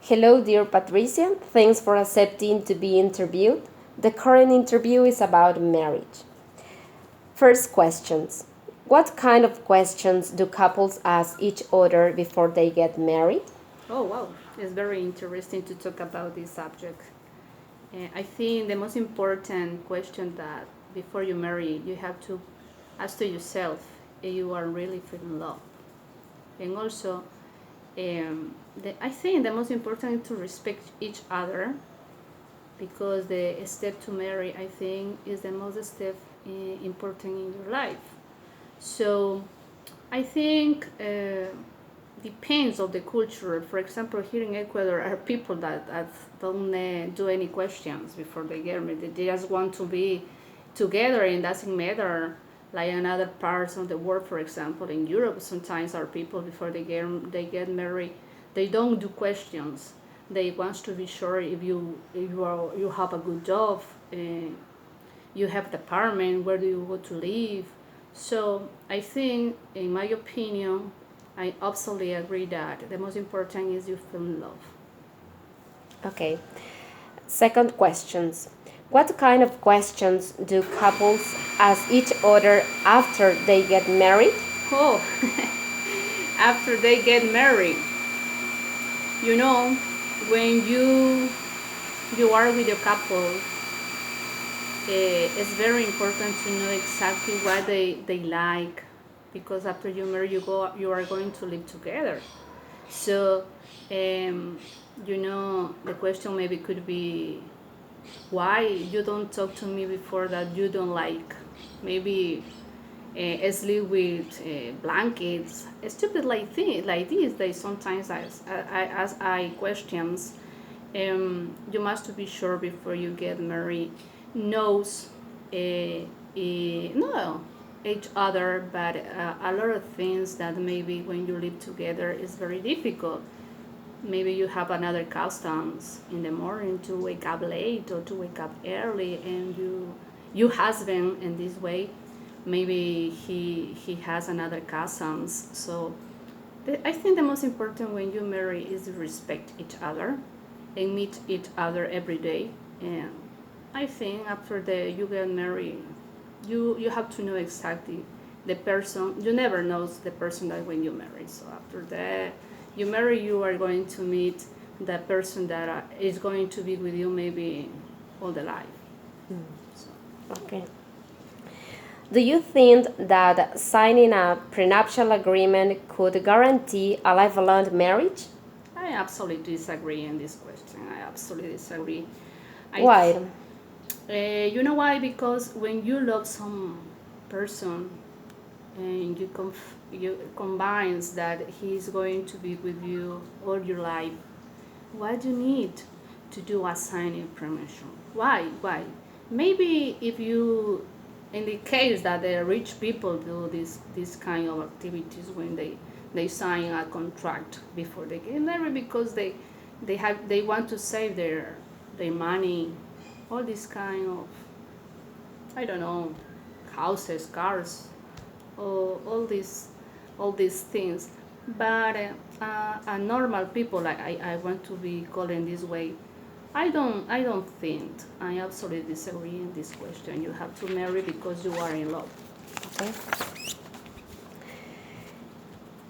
Hello, dear Patricia. Thanks for accepting to be interviewed. The current interview is about marriage. First questions. What kind of questions do couples ask each other before they get married? Oh, wow. It's very interesting to talk about this subject. I think the most important question that before you marry, you have to ask to yourself if you are really feeling love. And also, I think the most important is to respect each other because the step to marry, I think, is the most step important in your life. So I think depends of the culture. For example, here in Ecuador are people that don't do any questions before they get married. They just want to be together and doesn't matter. Like in other parts of the world, for example, in Europe, sometimes are people before they get married, they don't do questions. They want to be sure if you have a good job, you have the apartment, where do you go to live. So I think, in my opinion, I absolutely agree that the most important is you feel in love. Okay. Second questions. What kind of questions do couples ask each other after they get married? Oh, after they get married, you know, when you are with your couple, it's very important to know exactly what they like, because after you marry, you are going to live together. So, um, the question maybe could be, why you don't talk to me before that you don't like? Maybe sleep with blankets, stupid like this. They sometimes ask I questions. You must be sure before you get married knows no each other, but a lot of things that maybe when you live together is very difficult. Maybe you have another customs in the morning to wake up late or to wake up early, and you husband in this way, maybe he has another customs. So I think the most important when you marry is to respect each other and meet each other every day. And I think after the you get married, you have to know exactly the person. You never know the person that when you marry. So after that you marry, you are going to meet the person that is going to be with you maybe all the life. So, Okay. Do you think that signing a prenuptial agreement could guarantee a lifelong marriage? I absolutely disagree in this question. I absolutely disagree. I Why? You know why? Because when you love some person and you combines that he's going to be with you all your life, why do you need to do a signing permission? Why? Maybe if you, in the case that the rich people do this kind of activities when they sign a contract before they get married, because they want to save their money, all this kind of, I don't know, houses, cars, all these things. But normal people, like I want to be called in this way. I don't think. I absolutely disagree in this question. You have to marry because you are in love. Okay.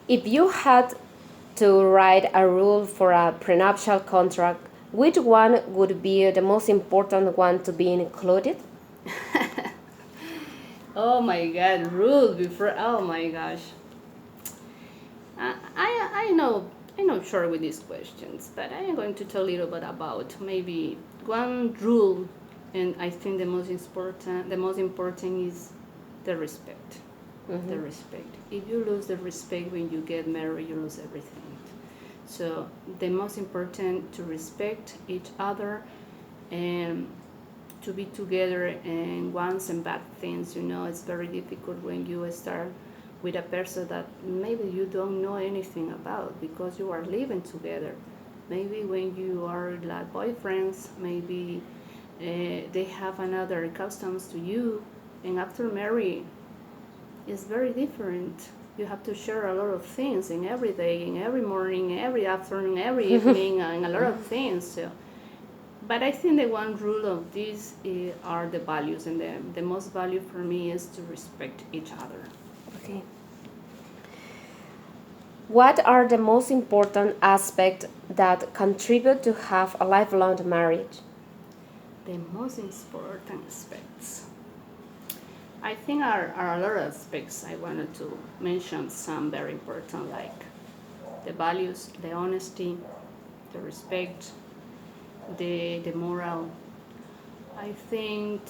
If you had to write a rule for a prenuptial contract, which one would be the most important one to be included? Oh my God, rule before. Oh my gosh. I know I'm not sure with these questions, but I am going to tell a little bit about maybe one rule, and I think the most important is the respect. The respect. If you lose the respect when you get married, you lose everything. So the most important to respect each other and to be together, and wants and bad things. It's very difficult when you start with a person that maybe you don't know anything about because you are living together. Maybe when you are like boyfriends, maybe they have another customs to you, and after marriage, it's very different. you have to share a lot of things in every day, in every morning, every afternoon, every evening, and a lot of things. So, but I think the one rule of this are the values, and the most value for me is to respect each other. Okay. What are the most important aspects that contribute to have a lifelong marriage? The most important aspects, I think, are a lot of aspects. I wanted to mention some very important, like the values, the honesty, the respect, the moral. I think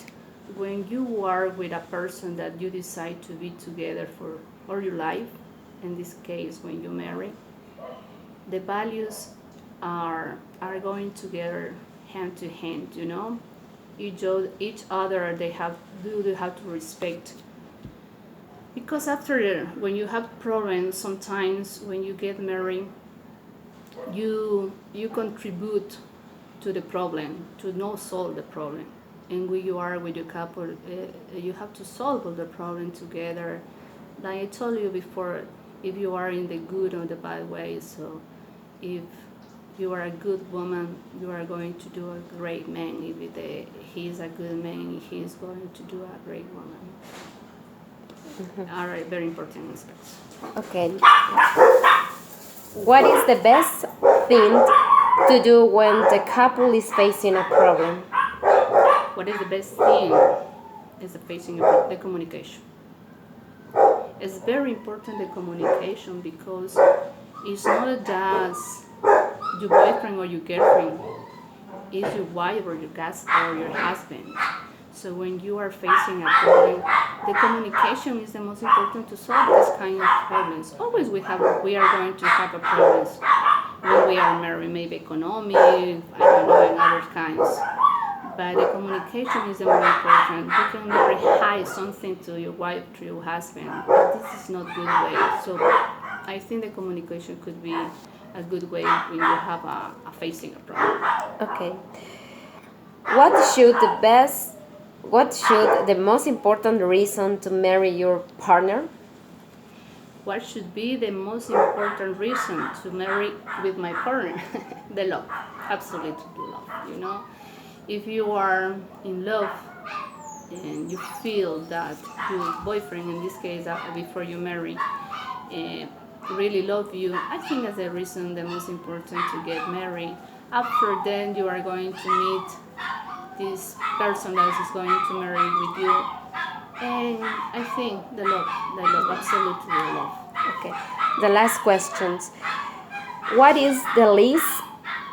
when you are with a person that you decide to be together for all your life, in this case when you marry, the values are going together hand to hand, you know. Each other they have to respect, because after, when you have problems, sometimes when you get married, you contribute to the problem, to not solve the problem. And when you are with your couple, you have to solve all the problem together. Like I told you before, if you are in the good or the bad way. So if you are a good woman, you are going to do a great man. If he is a good man, he is going to do a great woman. Are very important aspects. Okay. What is the best thing to do when the couple is facing a problem? What is the best thing is the facing the communication. It's very important, the communication, because it's not just your boyfriend or your girlfriend, it's your wife or your husband. So when you are facing a problem, the communication is the most important to solve this kind of problems. Always we are going to have a problems when we are married, maybe economic, I don't know, and other kinds. But the communication is the more important. You can never hide something to your wife, to your husband. This is not good way. So I think the communication could be a good way when you have a facing a problem. Okay. What should the most important reason to marry your partner? What should be the most important reason to marry with my partner? The love, absolutely love, you know. If you are in love and you feel that your boyfriend, in this case before you marry, really love you, I think that's the reason the most important to get married. After then you are going to meet this person that is going to marry with you, and I think the love, absolutely the love. Okay. The last questions. What is the least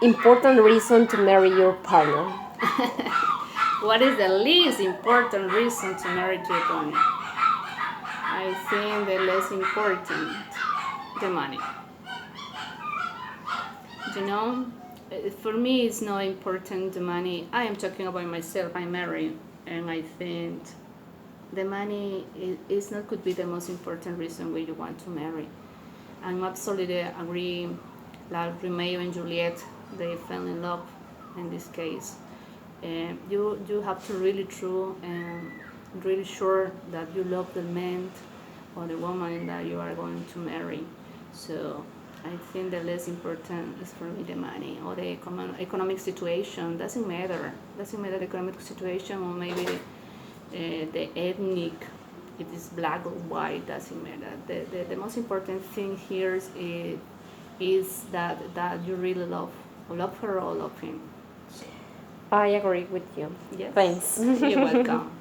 important reason to marry your partner? What is the least important reason to marry your partner? I think the less important, the money. You know, for me it's not important the money. I am talking about myself. I'm married, and I think the money is not could be the most important reason why you want to marry. I'm absolutely agree. Like Romeo and Juliet, they fell in love in this case. You have to really true and really sure that you love the man or the woman that you are going to marry. So I think the less important is for me the money or the economic situation. Doesn't matter. Doesn't matter the economic situation, or maybe the ethnic. It is black or white. Doesn't matter. The most important thing here is that you really love her or love him. I agree with you. Yes. Thanks. You're welcome.